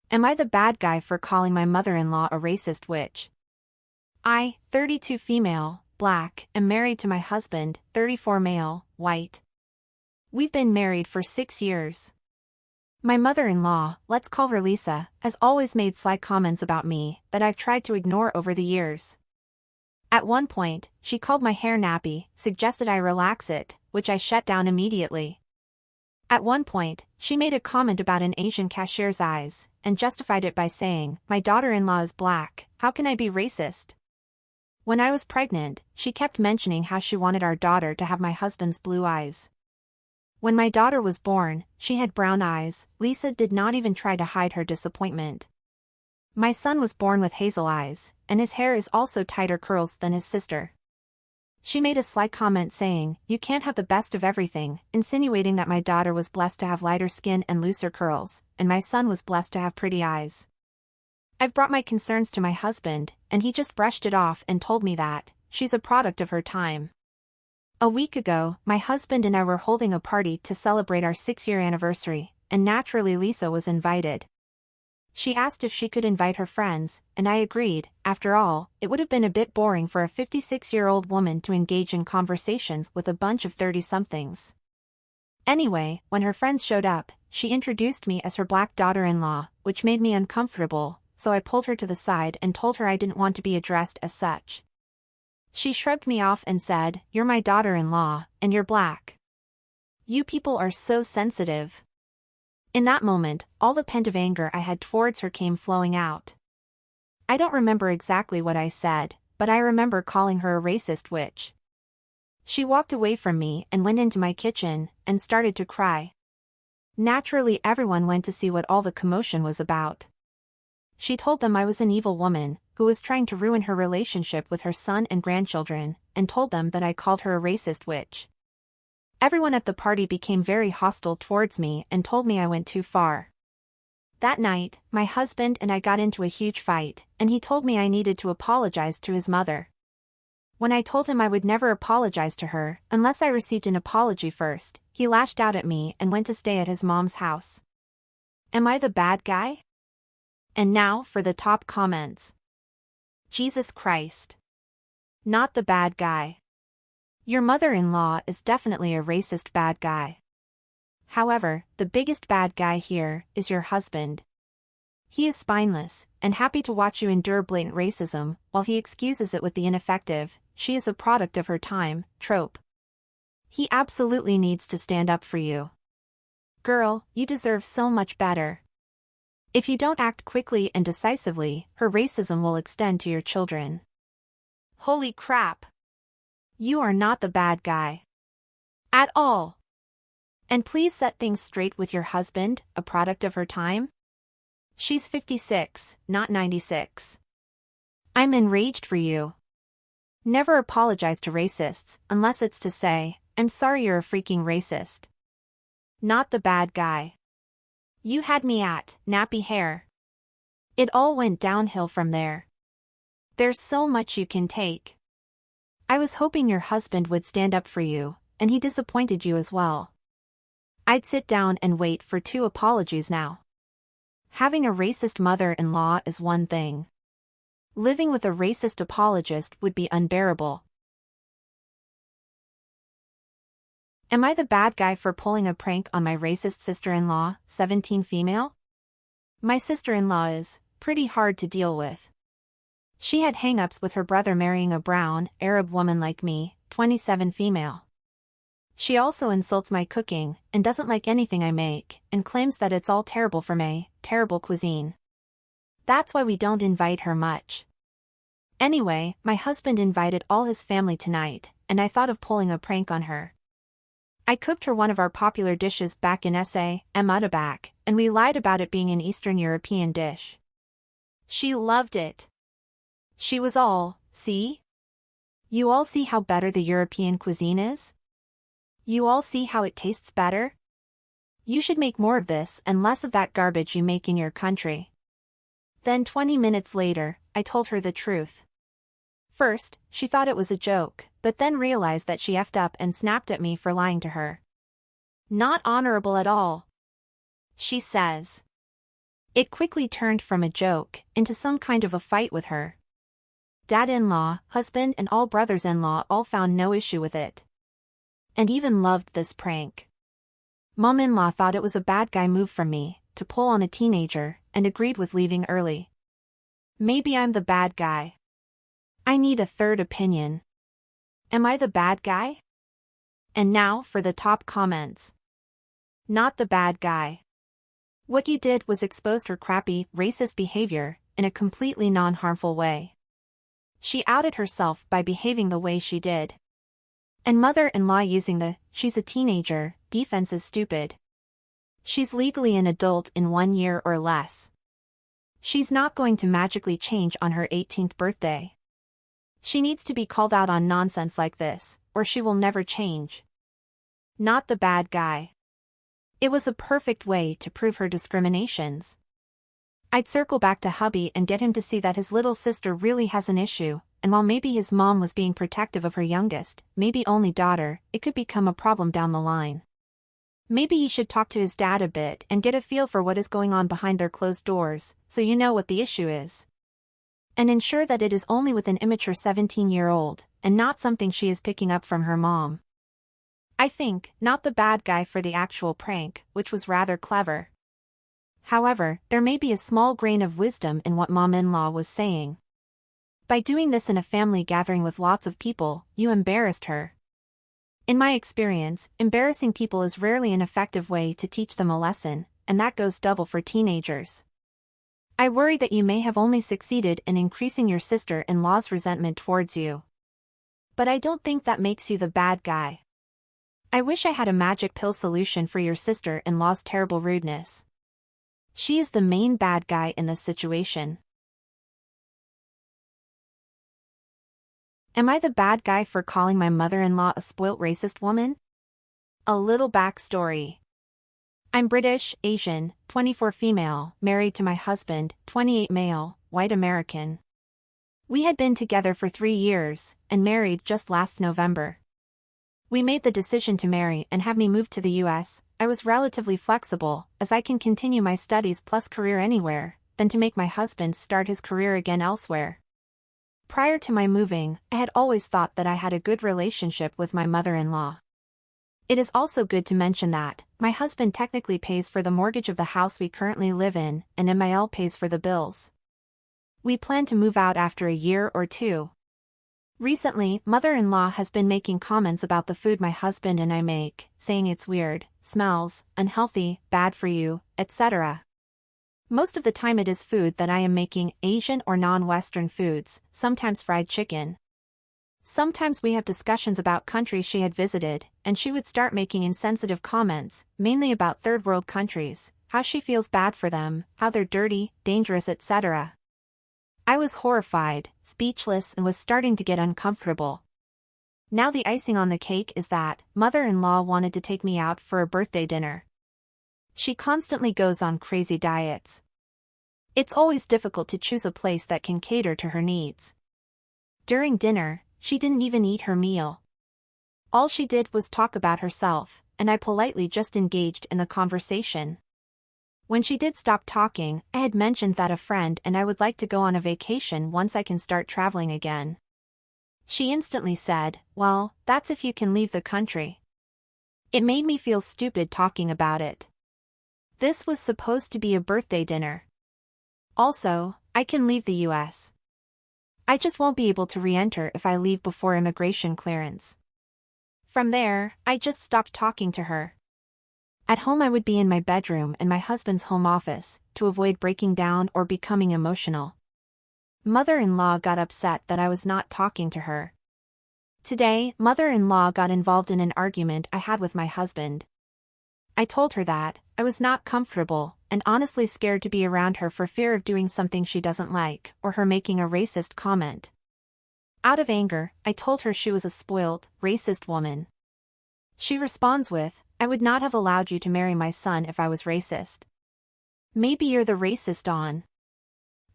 Am I the bad guy for calling my mother-in-law a racist witch? I, 32 female, black, am married to my husband, 34 male, white. We've been married for 6 years. My mother-in-law, let's call her Lisa, has always made sly comments about me that I've tried to ignore over the years. At one point, she called my hair nappy, suggested I relax it, which I shut down immediately. At one point, she made a comment about an Asian cashier's eyes, and justified it by saying, "My daughter-in-law is black, how can I be racist?" When I was pregnant, she kept mentioning how she wanted our daughter to have my husband's blue eyes. When my daughter was born, she had brown eyes. Lisa did not even try to hide her disappointment. My son was born with hazel eyes, and his hair is also tighter curls than his sister. She made a sly comment saying, "You can't have the best of everything," insinuating that my daughter was blessed to have lighter skin and looser curls, and my son was blessed to have pretty eyes. I've brought my concerns to my husband, and he just brushed it off and told me that she's a product of her time. A week ago, my husband and I were holding a party to celebrate our 6-year anniversary, and naturally Lisa was invited. She asked if she could invite her friends, and I agreed. After all, it would have been a bit boring for a 56-year-old woman to engage in conversations with a bunch of 30-somethings. Anyway, when her friends showed up, she introduced me as her black daughter-in-law, which made me uncomfortable, so I pulled her to the side and told her I didn't want to be addressed as such. She shrugged me off and said, "You're my daughter-in-law, and you're black. You people are so sensitive." In that moment, all the pent of anger I had towards her came flowing out. I don't remember exactly what I said, but I remember calling her a racist witch. She walked away from me and went into my kitchen, and started to cry. Naturally everyone went to see what all the commotion was about. She told them I was an evil woman, who was trying to ruin her relationship with her son and grandchildren, and told them that I called her a racist witch. Everyone at the party became very hostile towards me and told me I went too far. That night, my husband and I got into a huge fight, and he told me I needed to apologize to his mother. When I told him I would never apologize to her unless I received an apology first, he lashed out at me and went to stay at his mom's house. Am I the bad guy? And now for the top comments. Jesus Christ. Not the bad guy. Your mother-in-law is definitely a racist bad guy. However, the biggest bad guy here is your husband. He is spineless, and happy to watch you endure blatant racism, while he excuses it with the ineffective, "She is a product of her time" trope. He absolutely needs to stand up for you. Girl, you deserve so much better. If you don't act quickly and decisively, her racism will extend to your children. Holy crap! You are not the bad guy. At all. And please set things straight with your husband, a product of her time. She's 56, not 96. I'm enraged for you. Never apologize to racists unless it's to say, "I'm sorry you're a freaking racist." Not the bad guy. You had me at nappy hair. It all went downhill from there. There's so much you can take. I was hoping your husband would stand up for you, and he disappointed you as well. I'd sit down and wait for 2 apologies now. Having a racist mother-in-law is one thing. Living with a racist apologist would be unbearable. Am I the bad guy for pulling a prank on my racist sister-in-law, 17 female? My sister-in-law is pretty hard to deal with. She had hang-ups with her brother marrying a brown, Arab woman like me, 27 female. She also insults my cooking, and doesn't like anything I make, and claims that it's all terrible for me, terrible cuisine. That's why we don't invite her much. Anyway, my husband invited all his family tonight, and I thought of pulling a prank on her. I cooked her one of our popular dishes back in AITA back, and we lied about it being an Eastern European dish. She loved it. She was all, "See? You all see how better the European cuisine is? You all see how it tastes better? You should make more of this and less of that garbage you make in your country." Then 20 minutes later, I told her the truth. First, she thought it was a joke, but then realized that she effed up and snapped at me for lying to her. Not honorable at all. She says, It quickly turned from a joke into some kind of a fight with her. Dad-in-law, husband and all brothers-in-law all found no issue with it. And even loved this prank. Mom-in-law thought it was a bad guy move from me to pull on a teenager and agreed with leaving early. Maybe I'm the bad guy. I need a third opinion. Am I the bad guy? And now for the top comments. Not the bad guy. What you did was exposed her crappy, racist behavior in a completely non-harmful way. She outed herself by behaving the way she did. And mother-in-law using the "she's a teenager" defense is stupid. She's legally an adult in 1 year or less. She's not going to magically change on her 18th birthday. She needs to be called out on nonsense like this, or she will never change. Not the bad guy. It was a perfect way to prove her discriminations. I'd circle back to hubby and get him to see that his little sister really has an issue, and while maybe his mom was being protective of her youngest, maybe only daughter, it could become a problem down the line. Maybe he should talk to his dad a bit and get a feel for what is going on behind their closed doors, so you know what the issue is. And ensure that it is only with an immature 17-year-old, and not something she is picking up from her mom. I think, not the bad guy for the actual prank, which was rather clever. However, there may be a small grain of wisdom in what mom-in-law was saying. By doing this in a family gathering with lots of people, you embarrassed her. In my experience, embarrassing people is rarely an effective way to teach them a lesson, and that goes double for teenagers. I worry that you may have only succeeded in increasing your sister-in-law's resentment towards you. But I don't think that makes you the bad guy. I wish I had a magic pill solution for your sister-in-law's terrible rudeness. She is the main bad guy in this situation. Am I the bad guy for calling my mother-in-law a spoilt racist woman? A little backstory. I'm British, Asian, 24 female, married to my husband, 28 male, white American. We had been together for 3 years, and married just last November. We made the decision to marry and have me move to the US. I was relatively flexible, as I can continue my studies plus career anywhere, than to make my husband start his career again elsewhere. Prior to my moving, I had always thought that I had a good relationship with my mother-in-law. It is also good to mention that my husband technically pays for the mortgage of the house we currently live in, and MIL pays for the bills. We plan to move out after a year or 2. Recently, mother-in-law has been making comments about the food my husband and I make, saying it's weird, smells, unhealthy, bad for you, etc. Most of the time it is food that I am making, Asian or non-Western foods, sometimes fried chicken. Sometimes we have discussions about countries she had visited, and she would start making insensitive comments, mainly about third world countries, how she feels bad for them, how they're dirty, dangerous, etc. I was horrified, speechless, and was starting to get uncomfortable. Now the icing on the cake is that mother-in-law wanted to take me out for a birthday dinner. She constantly goes on crazy diets. It's always difficult to choose a place that can cater to her needs. During dinner, she didn't even eat her meal. All she did was talk about herself, and I politely just engaged in the conversation. When she did stop talking, I had mentioned that a friend and I would like to go on a vacation once I can start traveling again. She instantly said, "Well, that's if you can leave the country." It made me feel stupid talking about it. This was supposed to be a birthday dinner. Also, I can leave the US. I just won't be able to re-enter if I leave before immigration clearance. From there, I just stopped talking to her. At home I would be in my bedroom and my husband's home office, to avoid breaking down or becoming emotional. Mother-in-law got upset that I was not talking to her. Today, mother-in-law got involved in an argument I had with my husband. I told her that I was not comfortable and honestly scared to be around her for fear of doing something she doesn't like or her making a racist comment. Out of anger, I told her she was a spoiled, racist woman. She responds with, "I would not have allowed you to marry my son if I was racist." Maybe you're the racist on.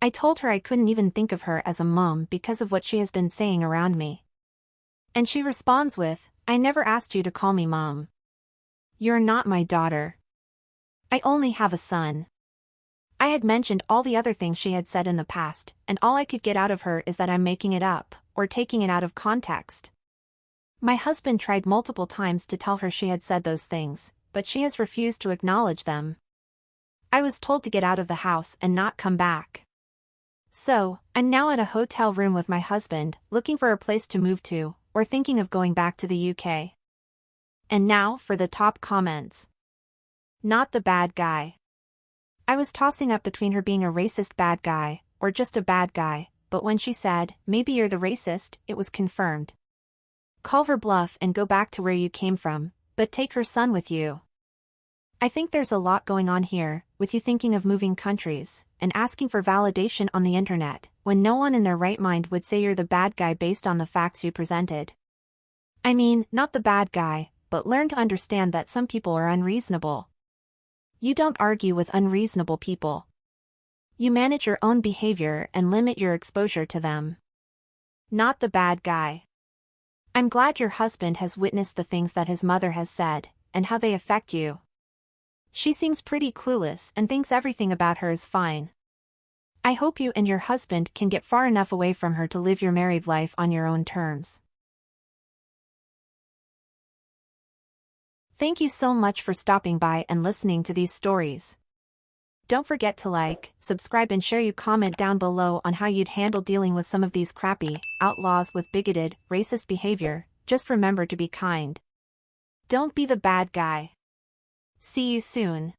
I told her I couldn't even think of her as a mom because of what she has been saying around me. And she responds with, "I never asked you to call me mom. You're not my daughter. I only have a son. I had mentioned all the other things she had said in the past, and all I could get out of her is that I'm making it up, or taking it out of context. My husband tried multiple times to tell her she had said those things, but she has refused to acknowledge them. I was told to get out of the house and not come back. So, I'm now at a hotel room with my husband, looking for a place to move to, or thinking of going back to the UK. And now for the top comments. Not the bad guy. I was tossing up between her being a racist bad guy, or just a bad guy, but when she said, maybe you're the racist, it was confirmed. Call her bluff and go back to where you came from, but take her son with you. I think there's a lot going on here, with you thinking of moving countries, and asking for validation on the internet, when no one in their right mind would say you're the bad guy based on the facts you presented. I mean, not the bad guy, but learn to understand that some people are unreasonable. You don't argue with unreasonable people. You manage your own behavior and limit your exposure to them. Not the bad guy. I'm glad your husband has witnessed the things that his mother has said, and how they affect you. She seems pretty clueless and thinks everything about her is fine. I hope you and your husband can get far enough away from her to live your married life on your own terms. Thank you so much for stopping by and listening to these stories. Don't forget to like, subscribe and share. You comment down below on how you'd handle dealing with some of these crappy outlaws with bigoted, racist behavior. Just remember to be kind. Don't be the bad guy. See you soon.